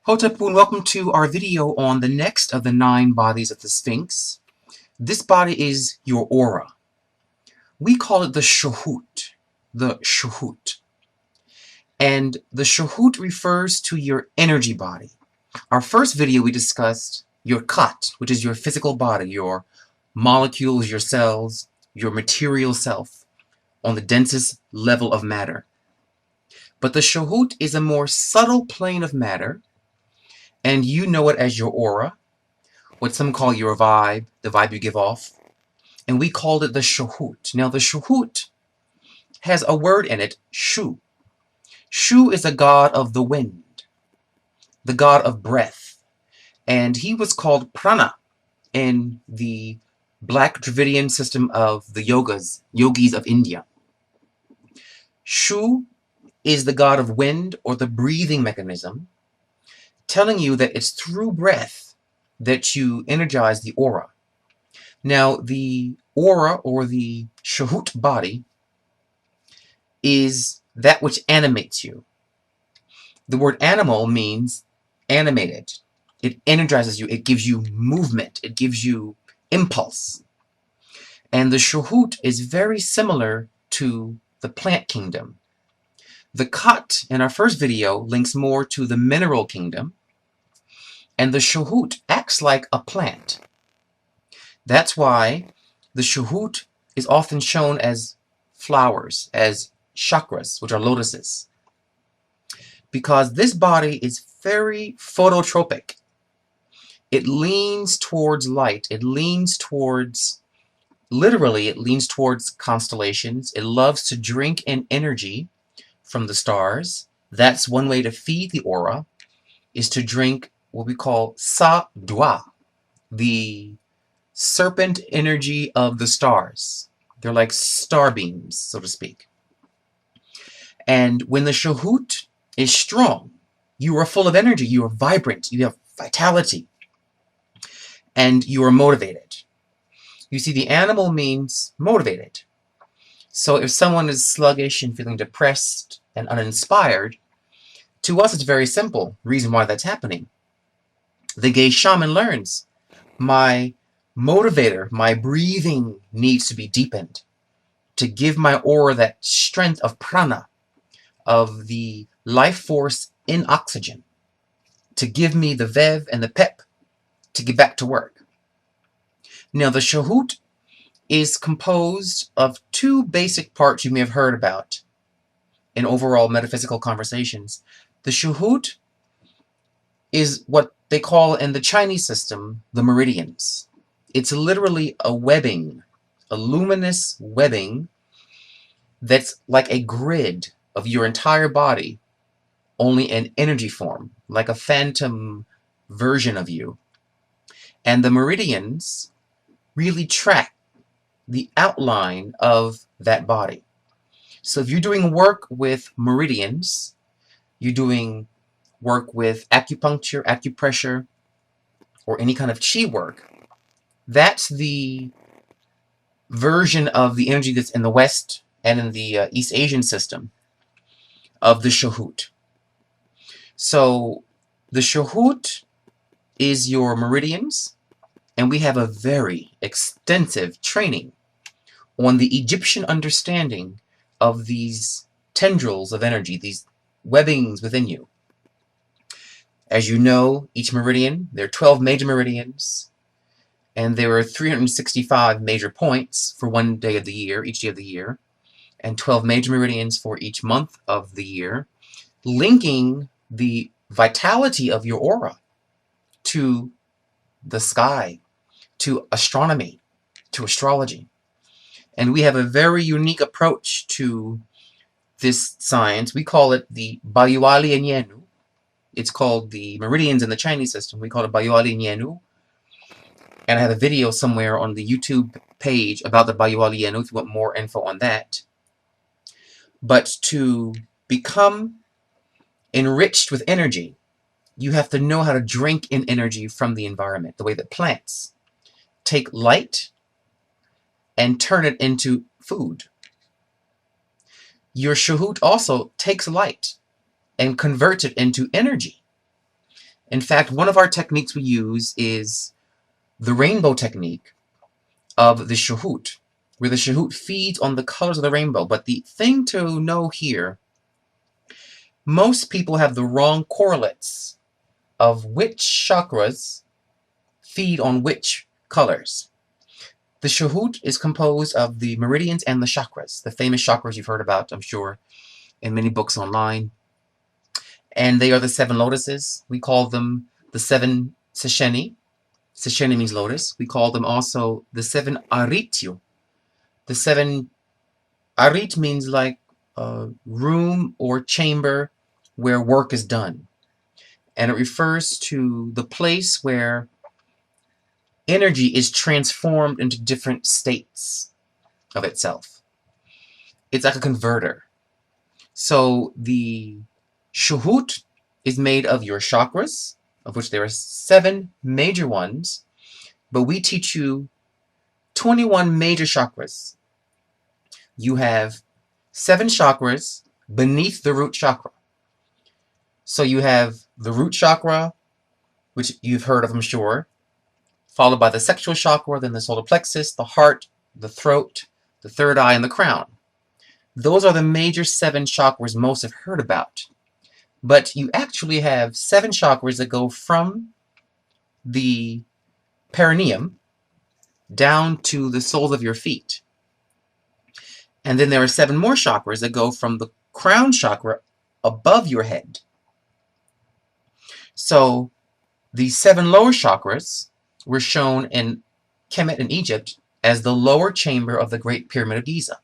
Hotepun, welcome to our video on the next of the 9 bodies of the Sphinx. This body is your aura. We call it the Shhuut. The Shhuut. And the Shhuut refers to your energy body. Our first video we discussed your Khat, which is your physical body, your molecules, your cells, your material self, on the densest level of matter. But the Shhuut is a more subtle plane of matter, and you know it as your aura, what some call your vibe, the vibe you give off, and we called it the Shhuut. Now the Shhuut has a word in it, Shu. Shu is a god of the wind, the god of breath, and he was called Prana in the Black Dravidian system of the yogis of India. Shu is the god of wind, or the breathing mechanism, telling you that it's through breath that you energize the aura. Now, the aura, or the Shhuut body, is that which animates you. The word animal means animated. It energizes you. It gives you movement. It gives you impulse. And the Shhuut is very similar to the plant kingdom. The Khat in our first video links more to the mineral kingdom, and the Shhuut acts like a plant. That's why the Shhuut is often shown as flowers, as chakras, which are lotuses, because this body is very phototropic. It leans towards light. It leans towards, literally, it leans towards constellations. It loves to drink in energy from the stars. That's one way to feed the aura, is to drink what we call sa dua, the serpent energy of the stars. They're like star beams, so to speak. And when the Shhuut is strong, you are full of energy, you are vibrant, you have vitality, and you are motivated. You see, the animal means motivated. So if someone is sluggish and feeling depressed and uninspired, to us it's very simple reason why that's happening. The gay shaman learns, my motivator, my breathing needs to be deepened to give my aura that strength of prana, of the life force in oxygen, to give me the vev and the pep to get back to work. Now the Shhuut is composed of two basic parts you may have heard about in overall metaphysical conversations. The Shhuut is what they call in the Chinese system the meridians. It's literally a webbing, a luminous webbing that's like a grid of your entire body, only in energy form, like a phantom version of you. And the meridians really track the outline of that body. So if you're doing work with meridians, you're doing work with acupuncture, acupressure, or any kind of chi work, that's the version of the energy that's in the West and in the East Asian system of the Shhuut. So the Shhuut is your meridians, and we have a very extensive training on the Egyptian understanding of these tendrils of energy, these webbings within you. As you know, each meridian, there are 12 major meridians, and there are 365 major points for one day of the year, each day of the year, and 12 major meridians for each month of the year, linking the vitality of your aura to the sky, to astronomy, to astrology. And we have a very unique approach to this science. We call it the Bayuali Nyenu. It's called the meridians in the Chinese system. We call it Bayuali Nyenu. And I have a video somewhere on the YouTube page about the Bayuali Nyenu if you want more info on that. But to become enriched with energy, you have to know how to drink in energy from the environment, the way that plants take light and turn it into food. Your Shhuut also takes light and converts it into energy. In fact, one of our techniques we use is the rainbow technique of the Shhuut, where the Shhuut feeds on the colors of the rainbow. But the thing to know here, most people have the wrong correlates of which chakras feed on which colors. The Shhuut is composed of the meridians and the chakras, the famous chakras you've heard about, I'm sure, in many books online. And they are the 7 lotuses. We call them the 7 sesheni. Sesheni means lotus. We call them also the 7 arityu. The 7 arit means like a room or chamber where work is done. And it refers to the place where energy is transformed into different states of itself. It's like a converter. So the Shhuut is made of your chakras, of which there are 7 major ones, but we teach you 21 major chakras. You have 7 chakras beneath the root chakra. So you have the root chakra, which you've heard of, I'm sure, followed by the sexual chakra, then the solar plexus, the heart, the throat, the third eye, and the crown. Those are the major 7 chakras most have heard about. But you actually have 7 chakras that go from the perineum down to the soles of your feet. And then there are 7 more chakras that go from the crown chakra above your head. So the 7 lower chakras were shown in Kemet in Egypt as the lower chamber of the Great Pyramid of Giza.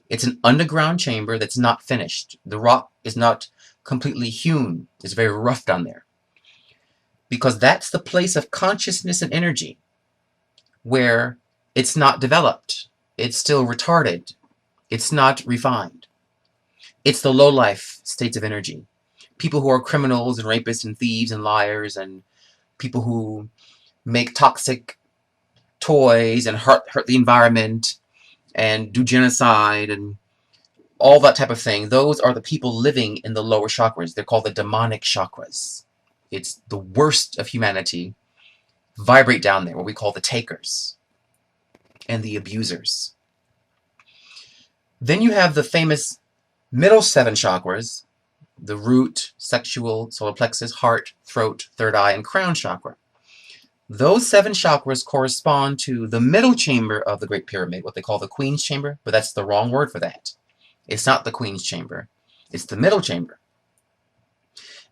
It's an underground chamber that's not finished. The rock is not completely hewn. It's very rough down there. Because that's the place of consciousness and energy where it's not developed. It's still retarded. It's not refined. It's the low-life states of energy. People who are criminals and rapists and thieves and liars and people who make toxic toys and hurt the environment and do genocide and all that type of thing, those are the people living in the lower chakras. They're called the demonic chakras. It's the worst of humanity. Vibrate down there, what we call the takers and the abusers. Then you have the famous middle 7 chakras, the root, sexual, solar plexus, heart, throat, third eye, and crown chakra. Those 7 chakras correspond to the middle chamber of the Great Pyramid, what they call the Queen's Chamber, but that's the wrong word for that. It's not the Queen's Chamber. It's the middle chamber.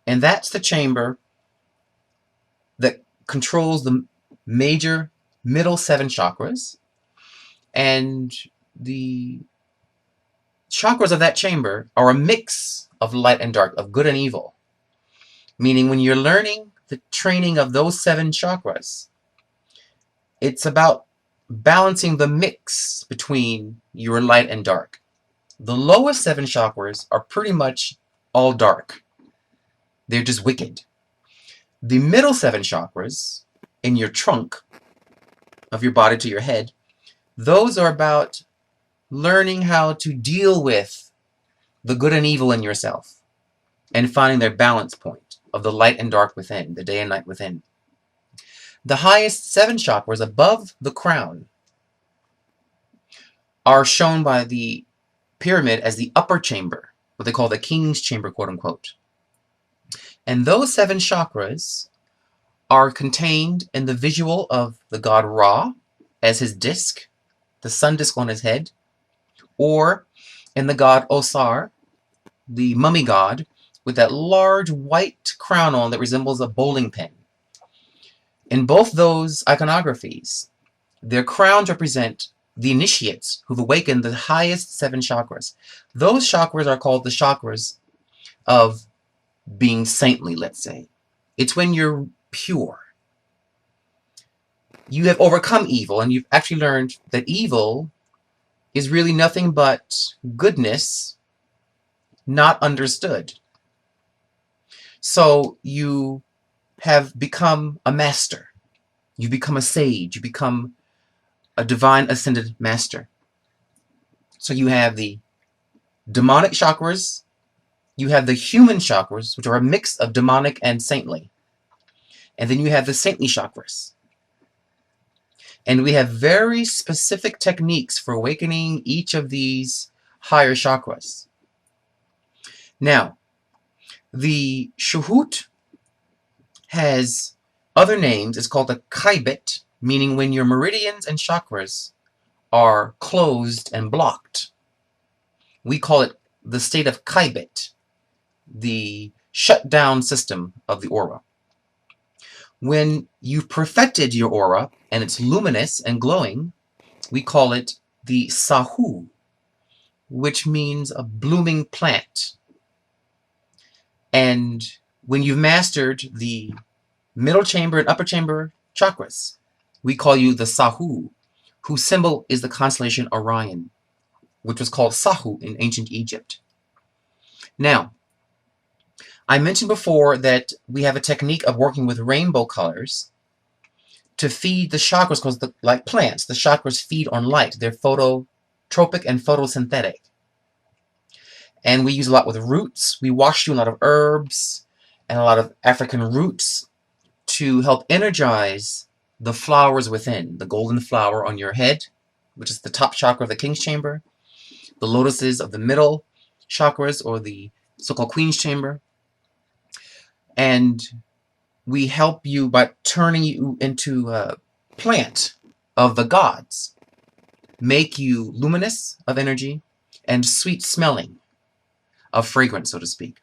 And that's the chamber that controls the major middle 7 chakras. And the chakras of that chamber are a mix of light and dark, of good and evil. Meaning when you're learning the training of those 7 chakras, it's about balancing the mix between your light and dark. The lowest 7 chakras are pretty much all dark. They're just wicked. The middle 7 chakras, in your trunk of your body to your head, those are about learning how to deal with the good and evil in yourself and finding their balance point of the light and dark within, the day and night within. The highest 7 chakras above the crown are shown by the pyramid as the upper chamber, what they call the king's chamber, quote unquote. And those 7 chakras are contained in the visual of the god Ra as his disk, the sun disk on his head, or in the god Osar, the mummy god, with that large white crown on that resembles a bowling pin. In both those iconographies, their crowns represent the initiates who've awakened the highest 7 chakras. Those chakras are called the chakras of being saintly, let's say. It's when you're pure. You have overcome evil, and you've actually learned that evil is really nothing but goodness not understood. So you have become a master. You become a sage. You become a divine ascended master. So you have the demonic chakras. You have the human chakras, which are a mix of demonic and saintly. And then you have the saintly chakras. And we have very specific techniques for awakening each of these higher chakras. Now, the Shhuut has other names. It's called a kaibit, meaning when your meridians and chakras are closed and blocked. We call it the state of kaibit, the shutdown system of the aura. When you've perfected your aura and it's luminous and glowing, we call it the sahu, which means a blooming plant. And when you've mastered the middle chamber and upper chamber chakras, we call you the sahu, whose symbol is the constellation Orion, which was called Sahu in ancient Egypt. Now, I mentioned before that we have a technique of working with rainbow colors to feed the chakras, because like plants, the chakras feed on light. They're phototropic and photosynthetic. And we use a lot with roots. We wash you a lot of herbs and a lot of African roots to help energize the flowers within. The golden flower on your head, which is the top chakra of the king's chamber. The lotuses of the middle chakras, or the so-called queen's chamber. And we help you by turning you into a plant of the gods. Make you luminous of energy and sweet smelling of fragrance, so to speak.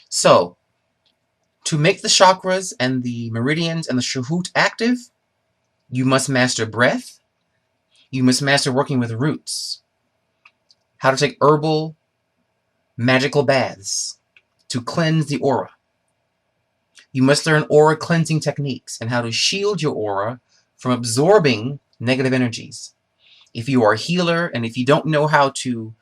So, to make the chakras and the meridians and the Shhuut active, you must master breath. You must master working with roots. How to take herbal, magical baths to cleanse the aura. You must learn aura cleansing techniques and how to shield your aura from absorbing negative energies. If you are a healer and if you don't know how to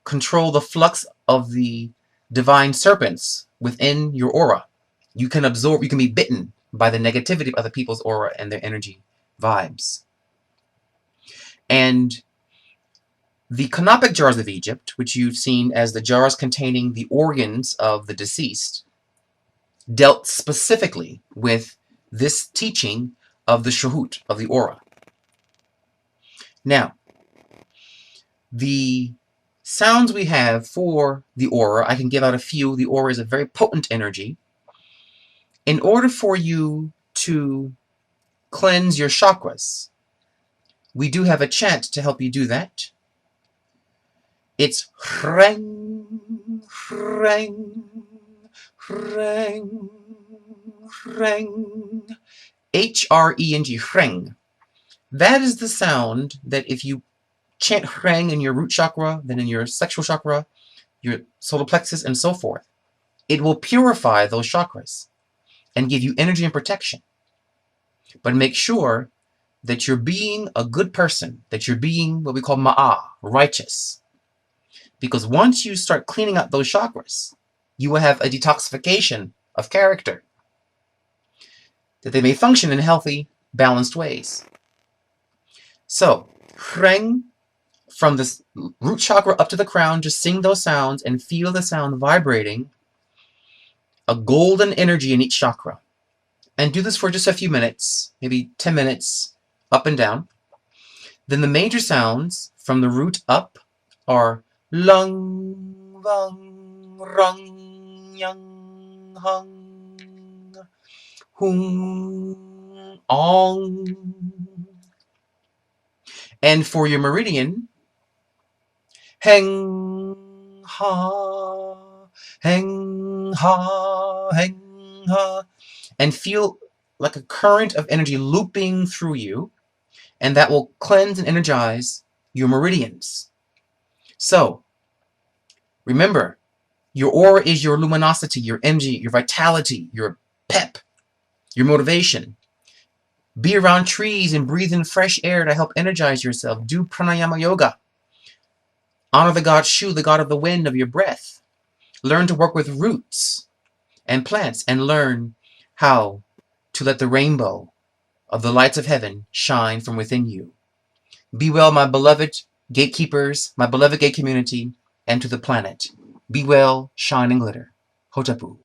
control the flux of the divine serpents within your aura, you can be bitten by the negativity of other people's aura and their energy vibes. And the canopic jars of Egypt, which you've seen as the jars containing the organs of the deceased, dealt specifically with this teaching of the Shhuut, of the aura. Now, the sounds we have for the aura, I can give out a few. The aura is a very potent energy. In order for you to cleanse your chakras, we do have a chant to help you do that. It's HRENG, HRENG, HRENG, HRENG, H-R-E-N-G, HRENG. That is the sound that if you chant HRENG in your root chakra, then in your sexual chakra, your solar plexus, and so forth, it will purify those chakras and give you energy and protection. But make sure that you're being a good person, that you're being what we call ma'ah, righteous. Because once you start cleaning up those chakras, you will have a detoxification of character, that they may function in healthy, balanced ways. So, HRENG, from the root chakra up to the crown, just sing those sounds and feel the sound vibrating, a golden energy in each chakra. And do this for just a few minutes, maybe 10 minutes, up and down. Then the major sounds from the root up are lung, vang, rung, yang, hung, HUUNG, AUNG. And for your meridian, HENG, ha, HENG, ha, HENG, ha. And feel like a current of energy looping through you, and that will cleanse and energize your meridians. So, remember, your aura is your luminosity, your energy, your vitality, your pep, your motivation. Be around trees and breathe in fresh air to help energize yourself. Do pranayama yoga. Honor the god Shu, the god of the wind, of your breath. Learn to work with roots and plants, and learn how to let the rainbow of the lights of heaven shine from within you. Be well, my beloved gatekeepers, my beloved gate community, and to the planet. Be well, shine and glitter. Hotapu.